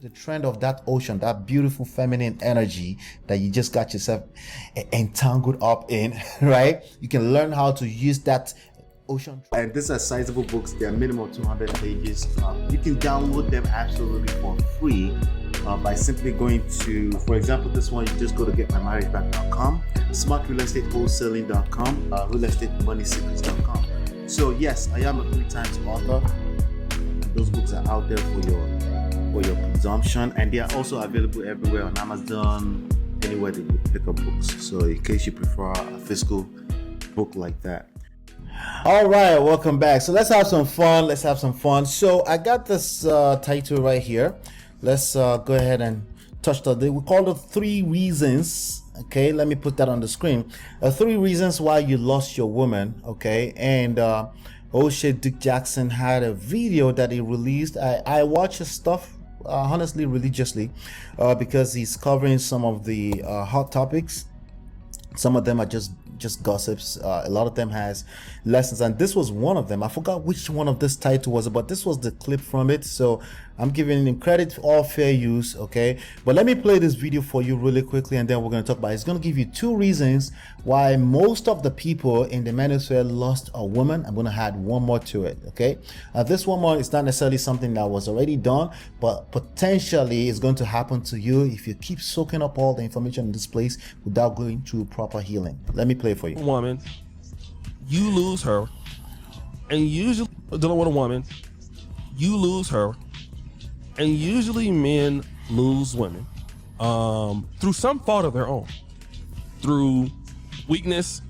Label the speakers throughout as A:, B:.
A: the trend of that ocean, that beautiful feminine energy that you just got yourself entangled up in, right? You can learn how to use that ocean. And these are sizable books. They're minimum 200 pages. You can download them absolutely for free by simply going to, for example, this one, you just go to getmymarriageback.com, smartrealestatewholesaling.com, realestatemoneysecrets.com. So yes, I am a 3 times author. Those books are out there for your consumption, and they are also available everywhere on Amazon, anywhere that you pick up books. So in case you prefer a physical book like that. All right, welcome back. So let's have some fun. So I got this title right here. Let's go ahead and touch the, we call it 3 reasons. Okay, let me put that on the screen. 3 reasons why you lost your woman. Okay, and Oshay Dick Jackson had a video that he released. I watch his stuff honestly religiously because he's covering some of the hot topics. Some of them are just gossips. A lot of them has lessons, and this was one of them. I forgot which one of this title was, but this was the clip from it, so I'm giving him credit for all fair use. Okay, but let me play this video for you really quickly, and then we're going to talk about it. It's going to give you 2 reasons why most of the people in the manosphere lost a woman. I'm going to add one more to it. Okay, this one more is not necessarily something that was already done, but potentially is going to happen to you if you keep soaking up all the information in this place without going through proper healing. Let me play for you.
B: Woman, you lose her, and usually dealing with a woman, you lose her, and usually men lose women through some fault of their own, through weakness.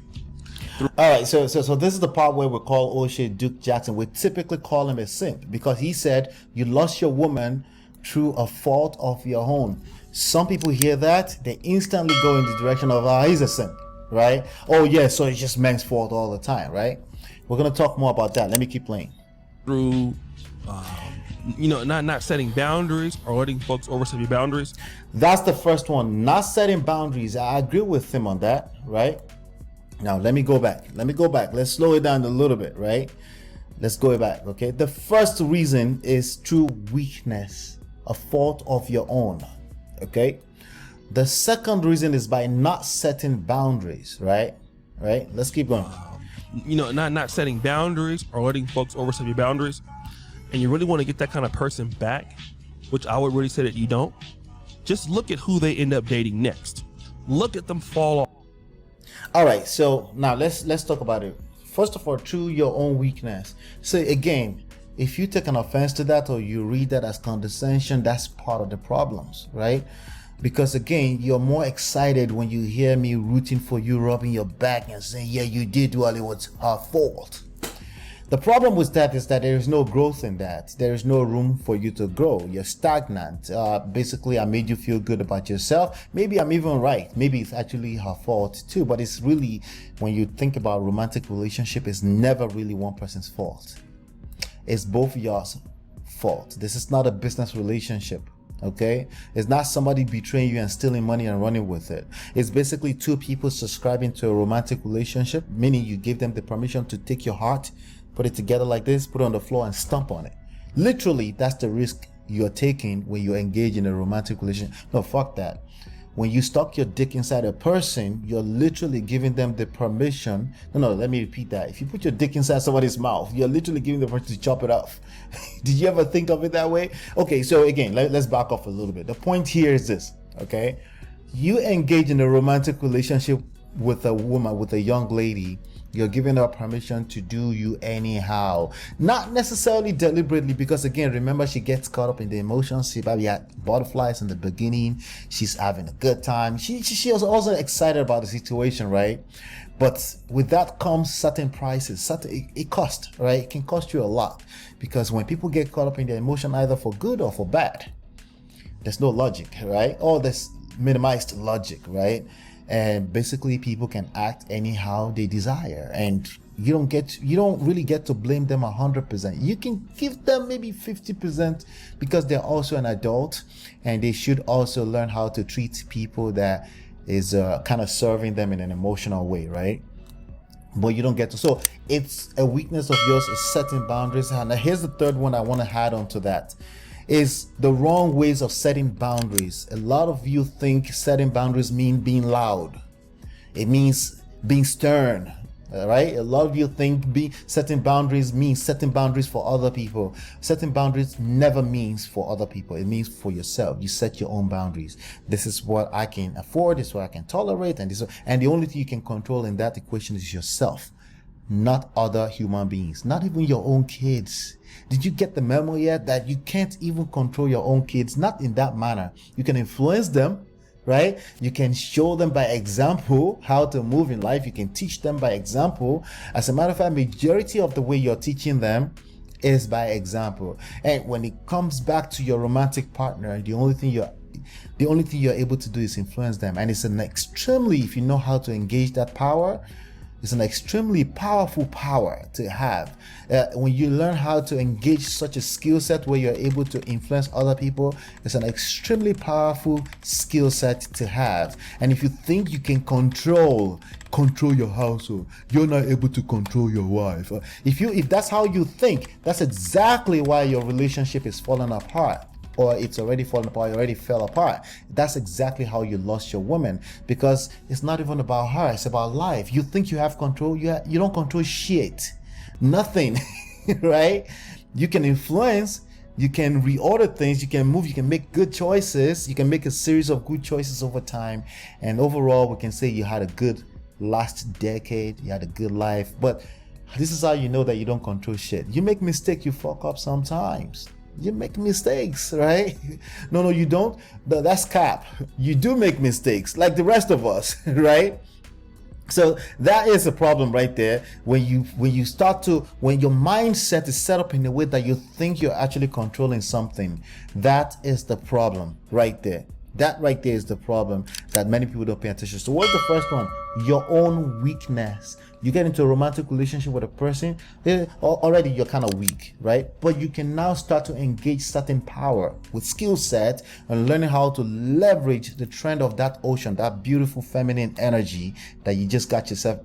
A: All right, so this is the part where we call Oshay Duke Jackson. We typically call him a simp because he said you lost your woman through a fault of your own. Some people hear that, they instantly go in the direction of, he's a simp, right? Oh yeah, so it's just men's fault all the time, right? We're gonna talk more about that. Let me keep playing.
B: Through not setting boundaries or letting folks overstep your boundaries.
A: That's the first one, not setting boundaries. I agree with him on that, right? Now let me go back. Let's slow it down a little bit, right? Let's go back. Okay, the first reason is through weakness, a fault of your own. Okay, the second reason is by not setting boundaries, right? Let's keep going.
B: Not setting boundaries or letting folks overstep your boundaries, and you really want to get that kind of person back, which I would really say that you don't. Just look at who they end up dating next. Look at them fall off.
A: All right, so now let's talk about it. First of all, through your own weakness. So again, if you take an offense to that or you read that as condescension, that's part of the problems, right? Because again, you're more excited when you hear me rooting for you, rubbing your back and saying, yeah, you did well, it was her fault. The problem with that is that there is no growth in that. There is no room for you to grow. You're stagnant. Basically, I made you feel good about yourself. Maybe I'm even right. Maybe it's actually her fault too. But it's really, when you think about romantic relationship, it's never really one person's fault. It's both yours fault. This is not a business relationship. Okay, it's not somebody betraying you and stealing money and running with it. It's basically 2 people subscribing to a romantic relationship, meaning you give them the permission to take your heart, put it together like this, put it on the floor and stomp on it. Literally, that's the risk you're taking when you engage in a romantic relationship. No, fuck that. When you stuck your dick inside a person, you're literally giving them the permission. No, let me repeat that. If you put your dick inside somebody's mouth, you're literally giving the person to chop it off. Did you ever think of it that way? Okay, so again, let's back off a little bit. The point here is this, okay? You engage in a romantic relationship with a woman, with a young lady, you're giving her permission to do you anyhow, not necessarily deliberately, because again, remember, she gets caught up in the emotions. She probably had butterflies in the beginning. She's having a good time. She was also excited about the situation, right? But with that comes certain prices. It costs, right? It can cost you a lot, because when people get caught up in their emotion, either for good or for bad, there's no logic, right? Or there's minimized logic, right? And basically people can act anyhow they desire, and you don't really get to blame them 100%. You can give them maybe 50% because they're also an adult, and they should also learn how to treat people that is kind of serving them in an emotional way, right? But you don't get to. So it's a weakness of yours is setting boundaries. And here's the third one I want to add on to that. is the wrong ways of setting boundaries. A lot of you think setting boundaries mean being loud. It means being stern. All right, a lot of you think setting boundaries means setting boundaries for other people. Setting boundaries never means for other people. It means for yourself. You set your own boundaries. This is what I can afford. This is what I can tolerate, and the only thing you can control in that equation is yourself, not other human beings, not even your own kids. Did you get the memo yet that you can't even control your own kids? Not in that manner. You can influence them, right? You can show them by example how to move in life. You can teach them by example. As a matter of fact, majority of the way you're teaching them is by example. And when it comes back to your romantic partner, the only thing you're able to do is influence them. And it's an extremely, if you know how to engage that power, it's an extremely powerful power to have. When you learn how to engage such a skill set where you're able to influence other people, it's an extremely powerful skill set to have. And if you think you can control your household, you're not able to control your wife. If that's how you think, that's exactly why your relationship is falling apart. Or it's already fallen apart, you already fell apart. That's exactly how you lost your woman, because it's not even about her, it's about life. You think you have control, you don't control shit. Nothing, right? You can influence, you can reorder things, you can move, you can make good choices, you can make a series of good choices over time. And overall, we can say you had a good last decade, you had a good life. But this is how you know that you don't control shit. You make mistakes, you fuck up sometimes. You make mistakes, right? No, you don't. That's cap. You do make mistakes like the rest of us, right? So that is a problem right there. When your mindset is set up in a way that you think you're actually controlling something, that is the problem right there. That right there is the problem that many people don't pay attention to. So what's the first one? Your own weakness. You get into a romantic relationship with a person, already you're kind of weak, right? But you can now start to engage certain power with skill set and learning how to leverage the trend of that ocean, that beautiful feminine energy that you just got yourself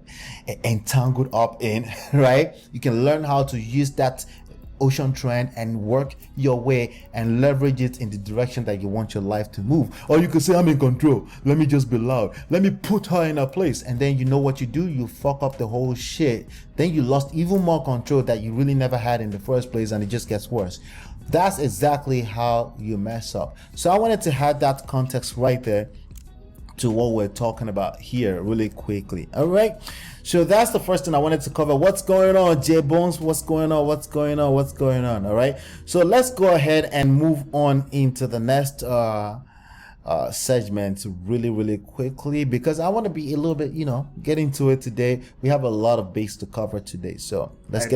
A: entangled up in, right? You can learn how to use that ocean trend and work your way and leverage it in the direction that you want your life to move. Or you could say, I'm in control, let me just be loud, let me put her in her place. And then you know what you do, you fuck up the whole shit. Then you lost even more control that you really never had in the first place, and it just gets worse. That's exactly how you mess up. So I wanted to add that context right there to what we're talking about here really quickly. All right, so that's the first thing I wanted to cover. What's going on, J Bones? What's going on? All right, so let's go ahead and move on into the next segment really quickly, because I want to be a little bit, get into it today. We have a lot of base to cover today, so let's get